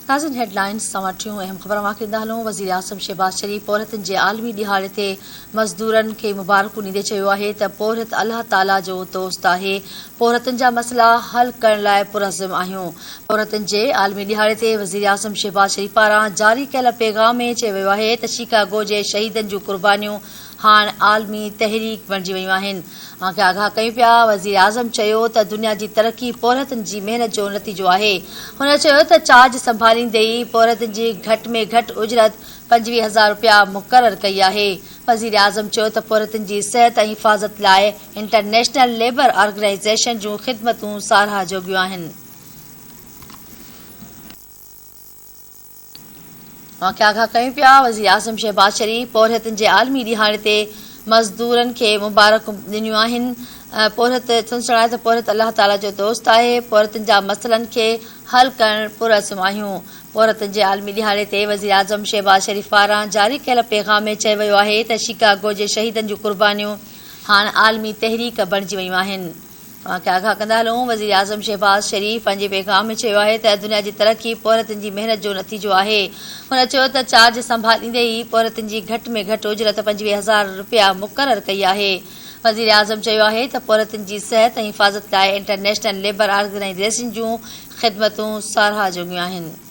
नाज़रीन हेडलाइंस सां वठियूं अहम ख़बर मां कंदा हलूं। वज़ीर आज़म शहबाज शरीफ़ पौरतनि जे आलमी ॾिहाड़े ते मज़दूरनि खे मुबारकूं ॾींदे चयो आहे त पौरत अल्लाह ताला जो दोस्त आहे। पौरतनि जा मसइला हल करण लाइ पुरज़म आहियूं। पौरतनि जे आलमी ॾिहाड़े ते वज़ीर आज़म शहबाज शरीफ़ पारां जारी कयल पैगाम में चयो वियो आहे त शिकागो जे शहीदनि जूं क़ुर्बानियूं हाणे आलमी तहरीक बणिजी वियूं आहिनि। आगाह कयूं पिया। वज़ीर आज़म चयो त दुनिया जी तरक़ी पौरतनि जी महिनत जो नतीजो आहे। हुन चयो त चार्ज संभालींदे ई पौरतनि जी घटि में घटि उजरत 25,000 रुपया मुक़ररु कई आहे। वज़ीर आज़म चयो त पौरतनि जी सिहत ऐं हिफ़ाज़त लाइ इंटरनेशनल लेबर ऑर्गेनाइज़ेशन जूं ख़िदमतूं साराह जोॻियूं आहिनि। आगाह कयूं पिया। वज़ीर आज़म शहबाज शरीफ़ पौरतनि जे आलमी ॾिहाड़े ते मज़दूरनि खे मुबारक ॾिनियूं आहिनि। सुञाणे त पौरत अल्लाह ताला जो दोस्त आहे। पौरतनि जा मसइलनि खे हल करण पुरज़म आहियूं। पौरतनि जे आलमी ॾिहाड़े ते वज़ीर आज़म शहबाज शरीफ़ पारां जारी कयल पैगाम में चयो वियो आहे त शिकागो जे शहीदनि जूं क़ुर्बानियूं हाणे आलमी तहरीक बणिजी वियूं आहिनि। आगाह कंदा हलूं। वज़ीर आज़म शहबाज शरीफ़ पंहिंजे पैगाम में चयो आहे त दुनिया जी तरक़ी पौरतनि जी महिनत जो नतीजो आहे। हुन चयो त चार्ज संभालींदे ई पौरतनि जी घटि में घटि उजरत 25,000 रुपया मुक़ररु कई आहे। वज़ीर आज़म चयो आहे त पौरतनि जी सिहत ऐं हिफ़ाज़त लाइ इंटरनेशनल लेबर ऑर्गेनाइज़ेशन जूं ख़िदमतूं साराह जोॻियूं आहिनि।